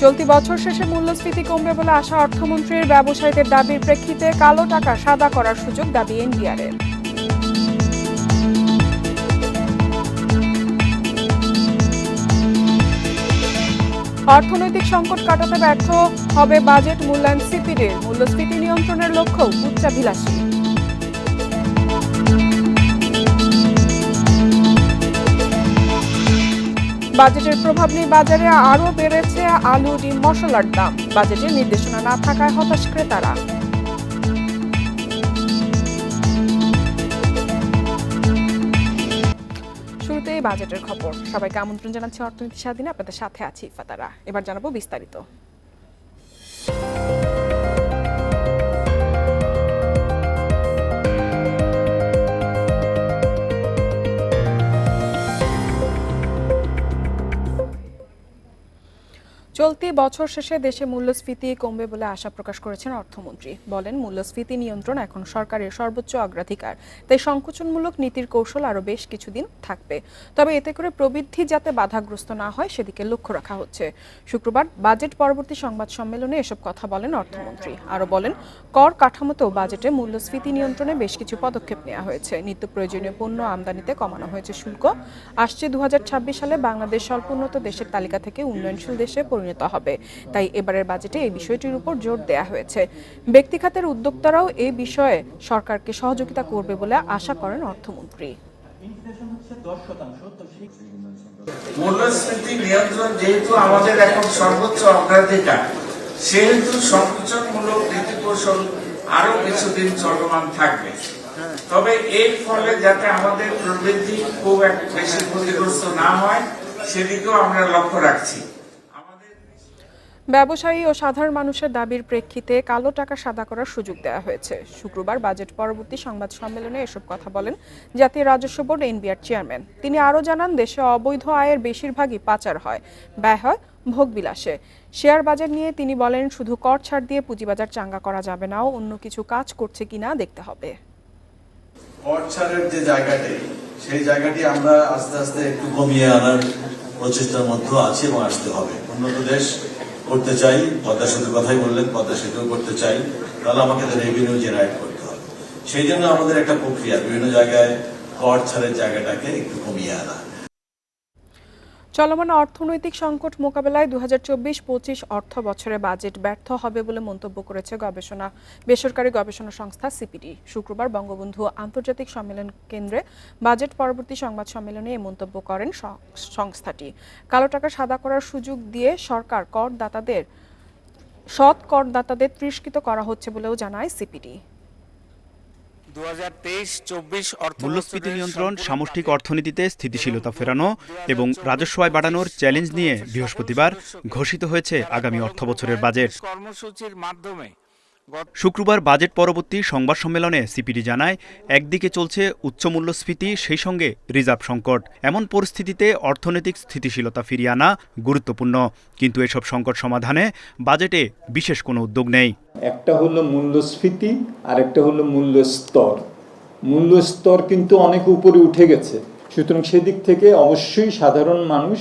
চলতি বছর শেষে মূল্যস্ফীতি কমবে বলে আশা অর্থমন্ত্রীর। ব্যবসায়ীদের দাবির প্রেক্ষিতে কালো টাকা সাদা করার সুযোগ দাবি এনবিআরের। অর্থনৈতিক সংকট কাটাতে ব্যর্থ হবে বাজেট মূল্যায়ন সিপিডির। মূল্যস্ফীতি নিয়ন্ত্রণের লক্ষ্য উচ্চাভিলাষী। বাজেটের প্রভাব নেই বাজারে, আরও বেড়েছে আলু, ডিম, মশলার দাম। বাজেটে নির্দেশনা না থাকায় হতাশ ক্রেতারা। শুরুতেই বাজেটের খবর। সবাইকে আমন্ত্রণ জানাচ্ছি অর্থনীতি স্বাধীনে, আপনাদের সাথে আছি ফাতারা। এবার জানাবো বিস্তারিত। চলতি বছর শেষে দেশে মূল্যস্ফীতি কমবে বলে আশা প্রকাশ করেছেন অর্থমন্ত্রী। বলেন, মূল্যস্ফীতি নিয়ন্ত্রণ এখন সরকারের সর্বোচ্চ অগ্রাধিকার, তাই সংকোচনমূলক নীতির কৌশল আরও বেশ কিছুদিন থাকবে। তবে এতে করে প্রবৃদ্ধি যাতে বাধাগ্রস্ত না হয় সেদিকে লক্ষ্য রাখা হচ্ছে। শুক্রবার বাজেট পরবর্তী সংবাদ সম্মেলনে এসব কথা বলেন অর্থমন্ত্রী। আরও বলেন, কর কাঠামোতেও বাজেটে মূল্যস্ফীতি নিয়ন্ত্রণে বেশ কিছু পদক্ষেপ নেওয়া হয়েছে। নিত্য প্রয়োজনীয় পণ্য আমদানিতে কমানো হয়েছে শুল্ক। আসছে 2026 সালে বাংলাদেশ স্বল্পোন্নত দেশের তালিকা থেকে উন্নয়নশীল দেশে পরিণত হবে, তাই এবারের বাজেটে এই বিষয়টির উপর জোর দেয়া হয়েছে। ব্যক্তি খাতের উদ্যোক্তারাও এই বিষয়ে সরকারকে সহযোগিতা করবে বলে আশা করেন অর্থমন্ত্রী। মূল্যস্ফীতি নিয়ন্ত্রণ যেহেতু আমাদের এখন সর্বোচ্চ অগ্রাধিকার, সেহেতু সংকোচনমূলক নীতি কৌশল আরো কিছুদিন চলমান থাকবে। তবে এর ফলে যাতে আমাদের প্রবৃদ্ধি খুব বেশি ক্ষতিগ্রস্ত না হয় সেদিকেও আমরা লক্ষ্য রাখছি। ব্যবসায়ী ও সাধারণ মানুষের দাবির প্রেক্ষিতে কালো টাকা সাদা করার সুযোগ দেওয়া হয়েছে। শুক্রবার বাজেট পরবর্তী সংবাদ সম্মেলনে এসব কথা বলেন জাতীয় রাজস্ব বোর্ড এনবিআর চেয়ারম্যান। তিনি আরও জানান, দেশে অবৈধ আয়ের বেশিরভাগই পাচার হয়, ব্যয় হয় ভোগবিলাসে। শেয়ার বাজার নিয়ে তিনি বলেন, শুধু কর ছাড় দিয়ে পুঁজিবাজার চাঙ্গা করা যাবে না, অন্য কিছু কাজ করছে কিনা দেখতে হবে। কর ছাড়ের যে জায়গাটি, সেই জায়গাটি আমরা আস্তে আস্তে একটু কমিয়ে আনার প্রচেষ্টার মধ্যে আছি এবং আসতে হবে। উন্নত দেশ করতে চাই, পদ্মা সেতুর কথাই বললেন, পদ্মা সেতু করতে চাই, তাহলে আমাকে রেভিনিউ জেনারেট করতে হবে। সেই জন্য আমাদের একটা প্রক্রিয়া, বিভিন্ন জায়গায় কর ছাড়ের জায়গাটাকে একটু কমিয়ে আনা। চলমান অর্থনৈতিক সংকট মোকাবেলায় 2024-25 অর্থ বছরে বাজেট ব্যর্থ হবে বলে মন্তব্য করেছে বেসরকারি গবেষণা সংস্থা সিপিডি। শুক্রবার বঙ্গবন্ধু আন্তর্জাতিক সম্মেলন কেন্দ্রে বাজেট পরবর্তী সংবাদ সম্মেলনে এই মন্তব্য করেন সংস্থাটি। কালো টাকা সাদা করার সুযোগ দিয়ে সৎ করদাতাদের তিরস্কৃত করা হচ্ছে বলেও জানায় সিপিডি। মূল্যস্ফীতি নিয়ন্ত্রণ, সামষ্টিক অর্থনীতিতে স্থিতিশীলতা ফেরানো এবং রাজস্ব আয় বাড়ানোর চ্যালেঞ্জ নিয়ে বৃহস্পতিবার ঘোষিত হয়েছে আগামী অর্থবছরের বাজেট। শুক্রবার বাজেট পরবর্তী সংবাদ সম্মেলনে সিপিডি জানায়, একদিকে চলছে উচ্চ মূল্যস্ফীতি, সেই সঙ্গে রিজার্ভ সংকট। এমন পরিস্থিতিতে অর্থনৈতিক স্থিতিশীলতা ফিরিয়ে আনা গুরুত্বপূর্ণ, কিন্তু এসব সংকট সমাধানে বাজেটে বিশেষ কোনো উদ্যোগ নেই। একটা হলো মূল্যস্ফীতি আর একটা হলো মূল্যস্তর। মূল্যস্তর কিন্তু অনেক উপরে উঠে গেছে, সুতরাং সেদিক থেকে অবশ্যই সাধারণ মানুষ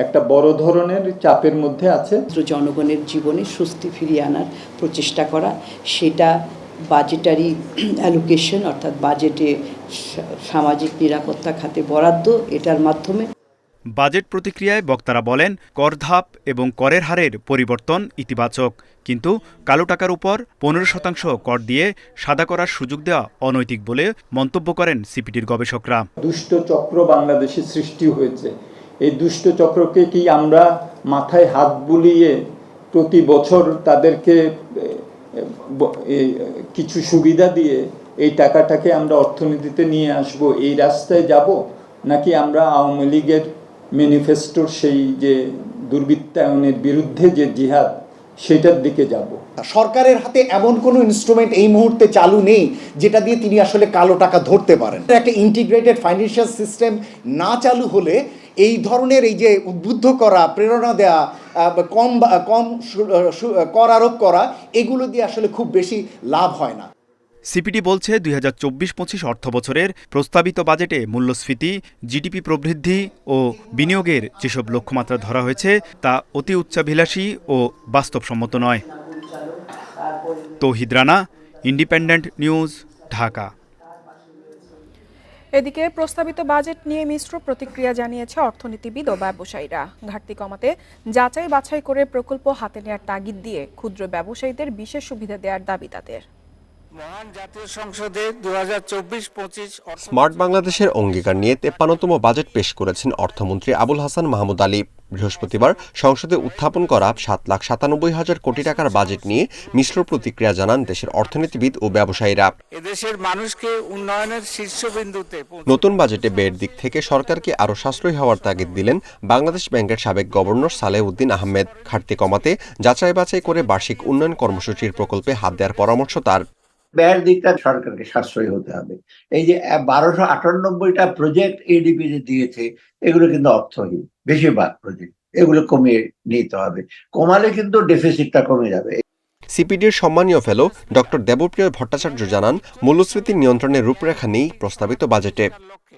একটা বড় ধরনের চাপের মধ্যে আছে। জনগণের জীবনে স্বস্তি ফিরিয়ে আনার প্রচেষ্টা করা, সেটা বাজেটারি অ্যালোকেশন অর্থাৎ বাজেটে সামাজিক নিরাপত্তা খাতে বরাদ্দ, এটার মাধ্যমে। বাজেট প্রতিক্রিয়ায় বক্তারা বলেন, কর ধাপ এবং করের হারের পরিবর্তন ইতিবাচক, কিন্তু কালো টাকার উপর 15% কর দিয়ে সাদা করার সুযোগ দেওয়া অনৈতিক বলে মন্তব্য করেন সিপিডির গবেষকরা। দুষ্ট চক্র বাংলাদেশে সৃষ্টি হয়েছে। এই দুষ্ট চক্রকে কি আমরা মাথায় হাত বুলিয়ে প্রতি বছর তাদেরকে কিছু সুবিধা দিয়ে এই টাকাটাকে আমরা অর্থনীতিতে নিয়ে আসব, এই রাস্তায় যাব, নাকি আমরা আওয়ামী লীগের ম্যানিফেস্টোর সেই যে দুর্বৃত্তায়নের বিরুদ্ধে যে জিহাদ, সেটার দিকে যাব? সরকারের হাতে এমন কোনো ইনস্ট্রুমেন্ট এই মুহূর্তে চালু নেই যেটা দিয়ে তিনি আসলে কালো টাকা ধরতে পারেন। একটা ইন্টিগ্রেটেড ফাইন্যান্সিয়াল সিস্টেম না চালু হলে এই ধরনের এই যে উদ্বুদ্ধ করা, প্রেরণা দেওয়া, কম কর আরোপ করা, এগুলো দিয়ে আসলে খুব বেশি লাভ হয় না। সিপিডি বলছে ২০২৪-২৫ অর্থবছরের প্রস্তাবিত বাজেটে মূল্যস্ফীতি, জিডিপি প্রবৃদ্ধি ও বিনিয়োগের যেসব লক্ষ্যমাত্রা ধরা হয়েছে তা অতি উচ্চাভিলাষী ও বাস্তবসম্মত নয়। তৌহিদ রানা, ইন্ডিপেন্ডেন্ট নিউজ, ঢাকা। এদিকে প্রস্তাবিত বাজেট নিয়ে মিশ্র প্রতিক্রিয়া জানিয়েছে অর্থনীতিবিদ ও ব্যবসায়ীরা। ঘাটতি কমাতে যাচাই বাছাই করে প্রকল্প হাতে নেওয়ার তাগিদ দিয়ে ক্ষুদ্র ব্যবসায়ীদের বিশেষ সুবিধা দেওয়ার দাবি তাদের। মহান জাতীয় সংসদে ২০২৪-২৫ স্মার্ট বাংলাদেশের অঙ্গীকার নিয়ে ৫৩তম বাজেট পেশ করেছেন অর্থমন্ত্রী আবুল হাসান মাহমুদ আলী। বৃহস্পতিবার সংসদে উত্থাপন করা ৭,৯৭,০০০ কোটি টাকার বাজেট নিয়ে মিশ্র প্রতিক্রিয়া জানান দেশের অর্থনীতিবিদ ও ব্যবসায়ীরা। এদেশের মানুষকে উন্নয়নের শীর্ষবিন্দুতে নতুন বাজেটে ব্যয়ের দিক থেকে সরকারকে আরও সাশ্রয়ী হওয়ার তাগিদ দিলেন বাংলাদেশ ব্যাংকের সাবেক গভর্নর সালেহ উদ্দিন আহমেদ। ঘাটতি কমাতে যাচাই বাছাই করে বার্ষিক উন্নয়ন কর্মসূচির প্রকল্পে হাত দেওয়ার পরামর্শ তার। ব্যয়ের দিকটা সরকারকে সাশ্রয়ী হতে হবে। এই যে ১২৯৮টা প্রজেক্ট এডিপি দিয়েছে, এগুলো কিন্তু অর্থহীন, বেশিরভাগ প্রজেক্ট, এগুলো কমিয়ে নিতে হবে। কমালে কিন্তু ডেফিসিটটা কমে যাবে। সিপিডির সম্মানীয় ফেলো ডক্টর দেবপ্রিয় ভট্টাচার্য জানান, মূল্যস্ফীতি নিয়ন্ত্রণের রূপরেখা নেই প্রস্তাবিত বাজেটে।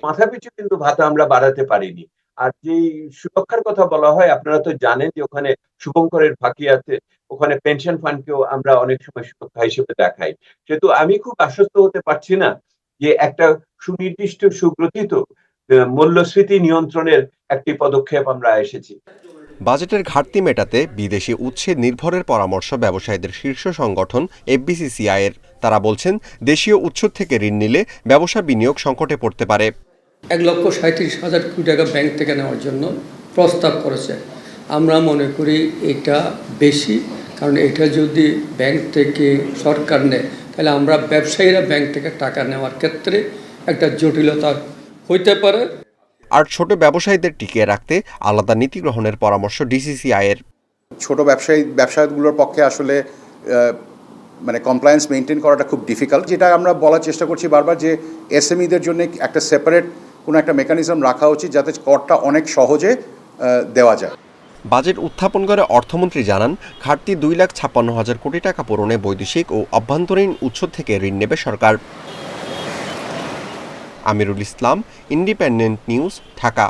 মাথাপিছু কিন্তু ভাতা আমরা বাড়াতে পারিনি। আর যে সুরক্ষার কথা বলা হয়, আপনারা তো জানেন যে ওখানে শুভঙ্করের ফাঁকি আছে, ওখানে পেনশন ফান্ডকেও আমরা অনেক সময় সুরক্ষা হিসেবে দেখাই। সেহেতু আমি খুব আশ্বস্ত হতে পারছি না যে একটা সুনির্দিষ্ট সুগ্রথিত মূল্যস্ফীতি নিয়ন্ত্রণের একটি পদক্ষেপ আমরা এসেছি। বাজেটের ঘাটতি মেটাতে বিদেশি উৎসে নির্ভরের পরামর্শ ব্যবসায়ীদের শীর্ষ সংগঠন এফবিসিসিআই এর। তারা বলছেন, দেশীয় উৎস থেকে ঋণ নিলে ব্যবসা বিনিয়োগ সংকটে পড়তে পারে। ১,৩৭,০০০ কোটি টাকা ব্যাংক থেকে নেওয়ার জন্য প্রস্তাব করেছে। আমরা মনে করি এটা বেশি, কারণ এটা যদি ব্যাংক থেকে সরকার নেয় তাহলে আমরা ব্যবসায়ীরা ব্যাংক থেকে টাকা নেওয়ার ক্ষেত্রে একটা জটিলতা হইতে পারে। আর ছোট ব্যবসায়ীদের টিকিয়ে রাখতে আলাদা নীতি গ্রহণের পরামর্শ ডিসিসিআই এর। ছোট ব্যবসায়ীগুলোর পক্ষে আসলে মানে কমপ্লায়েন্স মেনটেন করাটা খুব ডিফিকাল্ট। যেটা আমরা বলার চেষ্টা করছি বারবার, যে এসএমইদের জন্য একটা সেপারেট কোনো একটা মেকানিজম রাখা উচিত, যাতে করটা অনেক সহজে দেওয়া যায়। বাজেট উত্থাপন করে অর্থমন্ত্রী জানান, ঘাটতি 2,56,000 কোটি টাকা পূরণে বৈদেশিক ও অভ্যন্তরীণ উৎস থেকে ঋণ নেবে সরকার। Amirul Islam, independent news, Dhaka.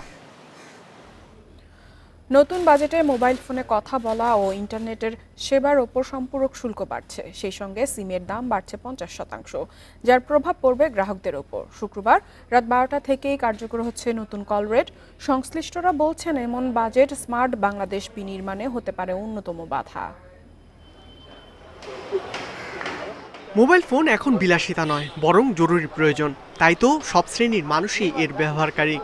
নতুন বাজেটে মোবাইল ফোনে কথা বলা ও ইন্টারনেটের সেবার ওপর সম্পূরক শুল্ক বাড়ছে। সেই সঙ্গে সিমের দাম বাড়ছে 50%, যার প্রভাব পড়বে গ্রাহকদের ওপর। শুক্রবার রাত 12টা থেকেই কার্যকর হচ্ছে নতুন কল রেট। সংশ্লিষ্টরা বলছেন, এমন বাজেট স্মার্ট বাংলাদেশ বিনির্মাণে হতে পারে অন্যতম বাধা। মোবাইল ফোন এখন বিলাসিতা নয়, বরং জরুরি প্রয়োজন। তাই তো সব শ্রেণীর মানুষই এর ব্যবহারকারী।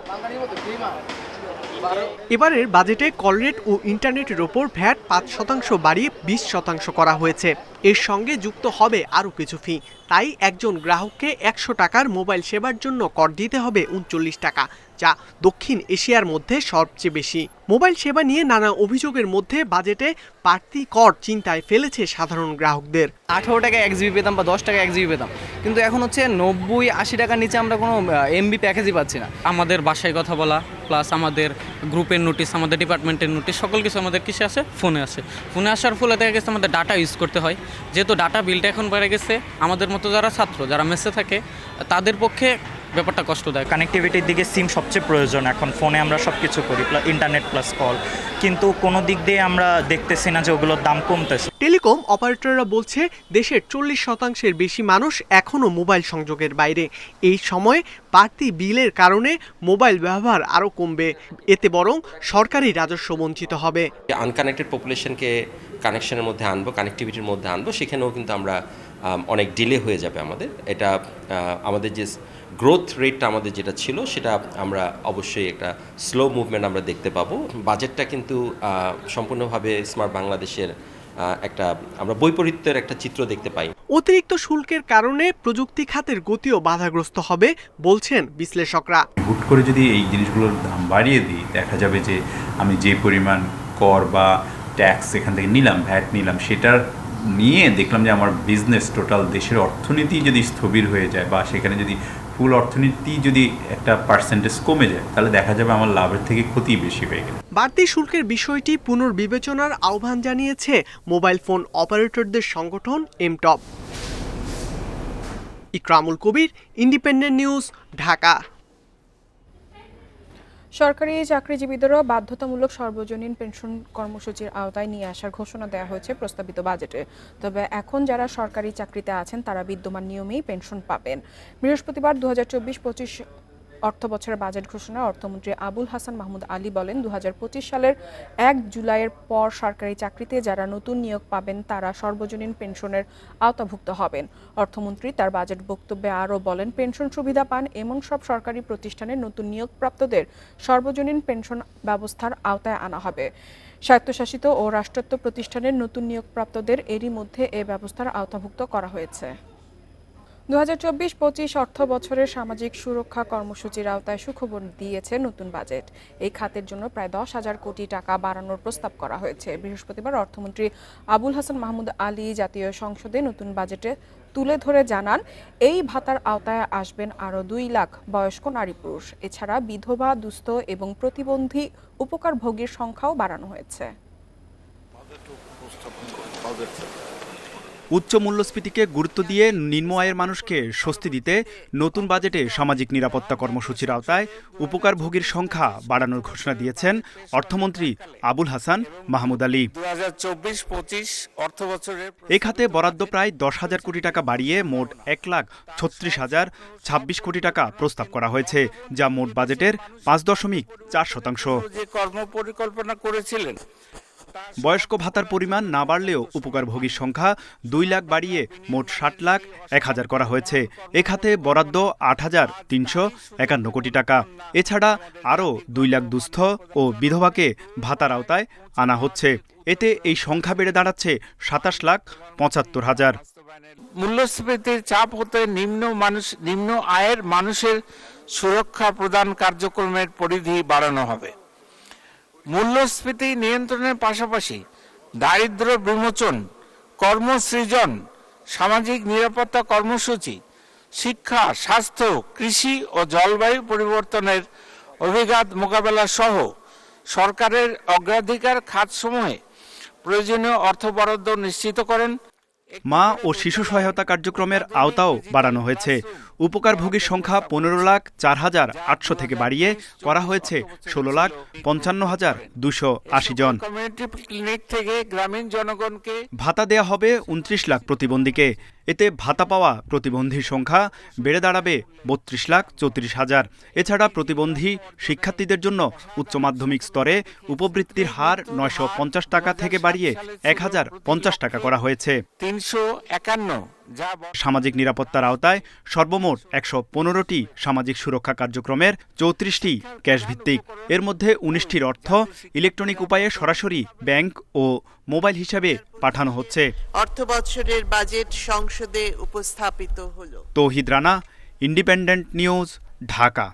এবারের বাজেটে কল রেট ও ইন্টারনেটের ওপর ভ্যাট 5% বাড়িয়ে 20% করা হয়েছে। এর সঙ্গে যুক্ত হবে আরও কিছু ফি। তাই একজন গ্রাহককে 100 টাকার মোবাইল সেবার জন্য কর দিতে হবে 39 টাকা, যা দক্ষিণ এশিয়ার মধ্যে সবচেয়ে বেশি। মোবাইল সেবা নিয়ে নানা অভিযোগের মধ্যে বাজেটে বাড়তি কর চিন্তায় ফেলেছে সাধারণ গ্রাহকদের। 18 টাকা 1 জিবি পেতাম বা 10 টাকা 1 জিবি পেতাম, কিন্তু এখন হচ্ছে 90-80 টাকার নিচে আমরা কোনো এমবি প্যাকেজই পাচ্ছি না। আমাদের বাসায় কথা বলা, প্লাস আমাদের গ্রুপের নোটিশ, আমাদের ডিপার্টমেন্টের নোটিশ, সকল কিছু আমাদের কিসে আসে, ফোনে আসে। ফোনে আসার ফলে দেখা গেছে আমাদের ডাটা ইউজ করতে হয়। যেহেতু ডাটা বিলটা এখন বেড়ে গেছে, আমাদের মতো যারা ছাত্র, যারা মেসে থাকে, তাদের পক্ষে ব্যাপারটা কষ্টদায়ক। কানেক্টিভিটির দিকে সিম সবচেয়ে প্রয়োজন। এখন ফোনে আমরা সব কিছু করি, ইন্টারনেট প্লাস কল, কিন্তু কোনো দিক দিয়ে আমরা দেখতেছি না যে ওগুলোর দাম কমতেছে। টেলিকম অপারেটররা বলছে, দেশের 40% বেশি মানুষ এখনও মোবাইল সংযোগের বাইরে। এই সময় বাড়তি বিলের কারণে মোবাইল ব্যবহার আরও কমবে। এতে বরং সরকারি রাজস্ব বঞ্চিত হবে। আনকানেক্টেড পপুলেশনকে কানেকশনের মধ্যে আনবো, কানেক্টিভিটির মধ্যে আনবো, সেখানেও কিন্তু আমরা অনেক ডিলে হয়ে যাবে আমাদের। এটা আমাদের যে গ্রোথ রেটটা আমাদের যেটা ছিল, সেটা আমরা অবশ্যই একটা স্লো মুভমেন্ট আমরা দেখতে পাবো। বাজেটটা কিন্তু সম্পূর্ণভাবে স্মার্ট বাংলাদেশের একটা আমরা বৈপরীত্যের একটা চিত্র দেখতে পাই। অতিরিক্ত শুল্কের কারণে প্রযুক্তি খাতের গতিও বাধাগ্রস্ত হবে বলছেন বিশ্লেষকরা। হুট করে যদি এই জিনিসগুলোর দাম বাড়িয়ে দিই, দেখা যাবে যে আমি যে পরিমাণ কর বা ট্যাক্স এখান থেকে নিলাম, ভ্যাট নিলাম, সেটার নিয়ে দেখলাম যে আমার বিজনেস, টোটাল দেশের অর্থনীতি যদি স্থবির হয়ে যায় বা সেখানে যদি ফুল অর্থনীতি যদি একটা পার্সেন্টেজ কমে যায়, তাহলে দেখা যাবে আমার লাভের থেকে ক্ষতি বেশি হয়ে গেল। বাড়তি শুল্কের বিষয়টি পুনর্বিবেচনার আহ্বান জানিয়েছে মোবাইল ফোন অপারেটরদের সংগঠন এমটপ। ইকরামুল কবির, ইন্ডিপেন্ডেন্ট নিউজ, ঢাকা। সরকারি চাকরিজীবীদেরও বাধ্যতামূলক সর্বজনীন পেনশন কর্মসূচির আওতায় নিয়ে আসার ঘোষণা দেওয়া হয়েছে প্রস্তাবিত বাজেটে। তবে এখন যারা সরকারি চাকরিতে আছেন তারা বিদ্যমান নিয়মেই পেনশন পাবেন। বৃহস্পতিবার 2024-25 অর্থ বছরের বাজেট ঘোষণায় অর্থমন্ত্রী আবুল হাসান মাহমুদ আলী বলেন, 2025 সালের 1 জুলাইয়ের পর সরকারি চাকরিতে যারা নতুন নিয়োগ পাবেন তারা সর্বজনীন পেনশনের আওতাভুক্ত হবেন। অর্থমন্ত্রী তার বাজেট বক্তব্যে আরও বলেন, পেনশন সুবিধা পান এমন সব সরকারি প্রতিষ্ঠানের নতুন নিয়োগপ্রাপ্তদের সর্বজনীন পেনশন ব্যবস্থার আওতায় আনা হবে। স্বায়ত্তশাসিত ও রাষ্ট্রায়ত্ত প্রতিষ্ঠানের নতুন নিয়োগপ্রাপ্তদের এরই মধ্যে এ ব্যবস্থার আওতাভুক্ত করা হয়েছে। 2024-25 অর্থ বছরের সামাজিক সুরক্ষা কর্মসূচির আওতায় সুখবর দিয়েছে নতুন বাজেট। এই খাতের জন্য প্রায় 10,000 কোটি টাকা বাড়ানোর প্রস্তাব করা হয়েছে। বৃহস্পতিবার অর্থমন্ত্রী আবুল হাসান মাহমুদ আলী জাতীয় সংসদে নতুন বাজেটে তুলে ধরে জানান, এই ভাতার আওতায় আসবেন আরও 2 লাখ বয়স্ক নারী পুরুষ। এছাড়া বিধবা, দুস্থ এবং প্রতিবন্ধী উপকারভোগীর সংখ্যাও বাড়ানো হয়েছে। উচ্চ মূল্যস্ফীতিকে গুরুত্ব দিয়ে নিম্ন আয়ের মানুষকে স্বস্তি দিতে নতুন বাজেটে সামাজিক নিরাপত্তা কর্মসূচির আওতায় উপকারভোগীর সংখ্যা বাড়ানোর ঘোষণা দিয়েছেন অর্থমন্ত্রী আবুল হাসান মাহমুদ আলী। 2024-25 অর্থ বছরের এ খাতে বরাদ্দ প্রায় 10,000 কোটি টাকা বাড়িয়ে মোট 1,36,026 কোটি টাকা প্রস্তাব করা হয়েছে, যা মোট বাজেটের 5.4%। যে কর্ম পরিকল্পনা করেছিলেন, বয়স্ক ভাতার পরিমাণ না বাড়লেও উপকারভোগীর সংখ্যা 2 লাখ বাড়িয়ে মোট 60,01,000 করা হয়েছে। এ খাতে বরাদ্দ 8,351 কোটি টাকা। এছাড়া আরও 2 লাখ দুস্থ ও বিধবাকে ভাতার আওতায় আনা হচ্ছে। এতে এই সংখ্যা বেড়ে দাঁড়াচ্ছে 27,75,000। মূল্যস্ফীতির চাপ হতে নিম্ন আয়ের মানুষের সুরক্ষা প্রদান কার্যক্রমের পরিধি বাড়ানো হবে। মূল্যস্ফীতি নিয়ন্ত্রণের পাশাপাশি দারিদ্র্য বিমোচন, কর্মসৃজন, সামাজিক নিরাপত্তা কর্মসূচি, শিক্ষা, স্বাস্থ্য, কৃষি ও জলবায়ু পরিবর্তনের অভিঘাত মোকাবেলা সহ সরকারের অগ্রাধিকার খাতসমূহে প্রয়োজনীয় অর্থ বরাদ্দ নিশ্চিত করেন। মা ও শিশু সহায়তা কার্যক্রমের আওতাও বাড়ানো হয়েছে। উপকারভোগীর সংখ্যা 15,04,800 থেকে বাড়িয়ে করা হয়েছে 16,55,280 জন। কমিউনিটি ক্লিনিক থেকে গ্রামীণ জনগণকে ভাতা দেয়া হবে 29 লাখ প্রতিবন্ধীকে। এতে ভাতা পাওয়া প্রতিবন্ধীর সংখ্যা বেড়ে দাঁড়াবে 32,34,000। এছাড়া প্রতিবন্ধী শিক্ষার্থীদের জন্য উচ্চ মাধ্যমিক স্তরে উপবৃত্তির হার 950 টাকা থেকে বাড়িয়ে 1,050 টাকা করা হয়েছে। 351 সামাজিক নিরাপত্তার আওতায় সর্বমোট 115টি সামাজিক সুরক্ষা কার্যক্রমের 34টি ক্যাশ ভিত্তিক। এর মধ্যে 19টির অর্থ ইলেকট্রনিক উপায়ে সরাসরি ব্যাংক ও মোবাইল হিসাবে পাঠানো হচ্ছে। অর্থ বছরের বাজেট সংসদে উপস্থাপিত হলো। তৌহিদ রানা, ইন্ডিপেন্ডেন্ট নিউজ, ঢাকা।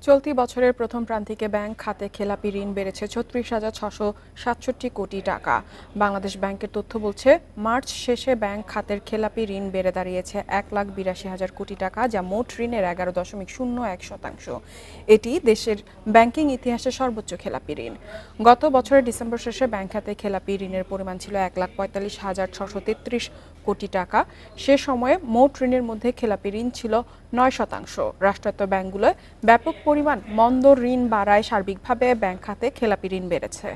চলতি বছরের প্রথম প্রান্তিকে ব্যাংক খাতে খেলাপি ঋণ বেড়েছে 36,667 কোটি টাকা। বাংলাদেশ ব্যাংকের তথ্য বলছে, মার্চ শেষে ব্যাংক খাতের খেলাপি ঋণ বেড়ে দাঁড়িয়েছে 1,82,000 কোটি টাকা, যা মোট ঋণের 11.01%। এটি দেশের ব্যাংকিং ইতিহাসে সর্বোচ্চ খেলাপি ঋণ। গত বছরের ডিসেম্বর শেষে ব্যাংক খাতে খেলাপি ঋণের পরিমাণ ছিল 1,45,633 কোটি টাকা। সে সময়ে মোট ঋণের মধ্যে খেলাপি ঋণ ছিল 9%। রাষ্ট্রায়ত্ত ব্যাংকগুলোয় ব্যাপক পরিমাণ মন্দ ঋণ বাড়ায় সার্বিকভাবে ব্যাংক খাতে খেলাপি ঋণ বেড়েছে।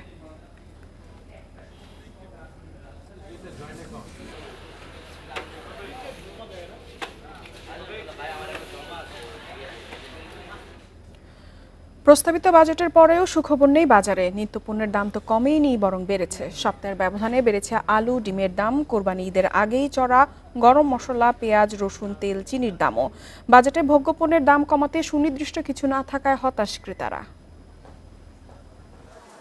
প্রস্তাবিত বাজেটের পরেও সুখবর নেই বাজারে। নিত্যপণ্যের দাম তো কমেইনি, বরং বেড়েছে। সপ্তাহের ব্যবধানে বেড়েছে আলু, ডিমের দাম। কোরবানি ঈদের আগেই চড়া গরম মশলা, পেঁয়াজ, রসুন, তেল, চিনির দামও। বাজেটে ভোগ্যপণ্যের দাম কমাতে সুনির্দিষ্ট কিছু না থাকায় হতাশ ক্রেতারা।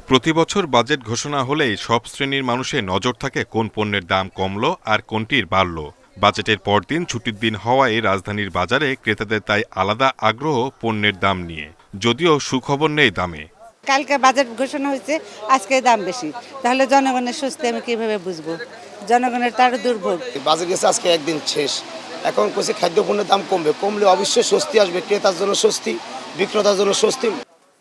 প্রতি বছর বাজেট ঘোষণা হলেই সব শ্রেণীর মানুষের নজর থাকে কোন পণ্যের দাম কমলো আর কোনটির বাড়লো। বাজেটের পরদিন ছুটির দিন হওয়ায় রাজধানীর বাজারে ক্রেতাদের তাই আলাদা আগ্রহ পণ্যের দাম নিয়ে, যদিও সুখবর নেই দামে। কালকে বাজেট ঘোষণা হয়েছে, আজকে দাম বেশি, তাহলে জনগণের স্বস্তি আমি কিভাবে বুঝবো? জনগণের তার দুর্ভোগ। বাজেট গেছে আজকে একদিন শেষ, এখন কইছে খাদ্যপণ্যের দাম কমলে অবশ্যই স্বস্তি আসবে, ক্রেতার জন্য স্বস্তি, বিক্রেতার জন্য স্বস্তি।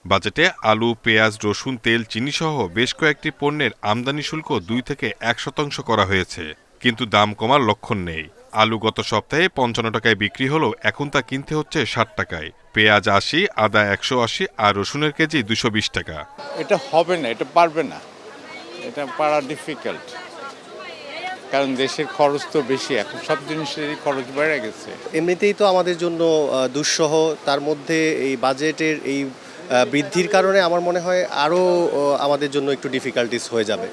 বাজেটে আলু, পেঁয়াজ, রসুন, তেল, চিনি সহ বেশ কয়েকটি পণ্যের আমদানি শুল্ক 2 থেকে 1% করা হয়েছে, কিন্তু দাম কমার লক্ষণ নেই। আলু গত সপ্তাহে 55 টাকায় বিক্রি হলো, এখন তা কিনতে হচ্ছে 60 টাকায়। পেঁয়াজ 80, আদা 180 আর রসুনের কেজি 220 টাকা। এটা হবে না, এটা পারবে না, এটা পারা ডিফিকাল্ট, কারণ দেশের খরচ তো বেশি, এখন সব জিনিসেরই খরচ বেড়ে গেছে। এমনিতেই তো আমাদের জন্য দুঃসহ, তার মধ্যে এই বাজেটের এই বৃদ্ধির কারণে আমার মনে হয় আরও আমাদের জন্য একটু ডিফিকাল্টিস হয়ে যাবে।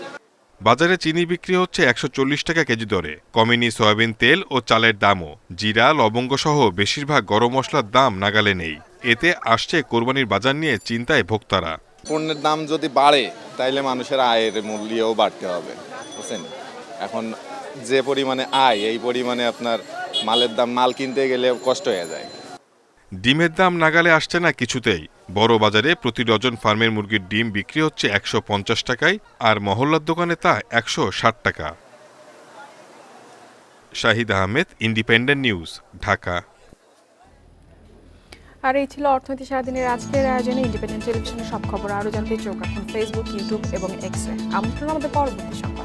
বাজারে চিনি বিক্রি হচ্ছে 140 টাকা কেজি দরে। কমেনি সয়াবিন তেল ও চালের দামও। জিরা, লবঙ্গ সহ বেশিরভাগ গরম মশলার দাম নাগালে নেই। এতে আসছে কোরবানির বাজার নিয়ে চিন্তায় ভোক্তারা। পণ্যের দাম যদি বাড়ে তাইলে মানুষের আয়ের মূল্যও বাড়তে হবে, বুঝছেন? এখন যে পরিমাণে আয়, এই পরিমাণে আপনার মালের দাম, মাল কিনতে গেলে কষ্ট হয়ে যায়। ডিমের দাম নাগালে আসছে না কিছুতেই। বড় বাজারে প্রতি ডজন ফার্মের মুরগির ডিম বিক্রি হচ্ছে 150 টাকায়, আর মহল্লার দোকানে তা 160 টাকা। Shahid Ahmed, independent news, Dhaka. আর এই ছিল অর্থনীতি সারাদিনের আজকের আয়োজনে। ইন্ডিপেন্ডেন্ট টেলিভিশনের সব খবর আরও জানতে চোখ রাখুন ফেসবুক, ইউটিউব এবং এক্সে। আমন্ত্রণ আমাদের পরবর্তী সংবাদ।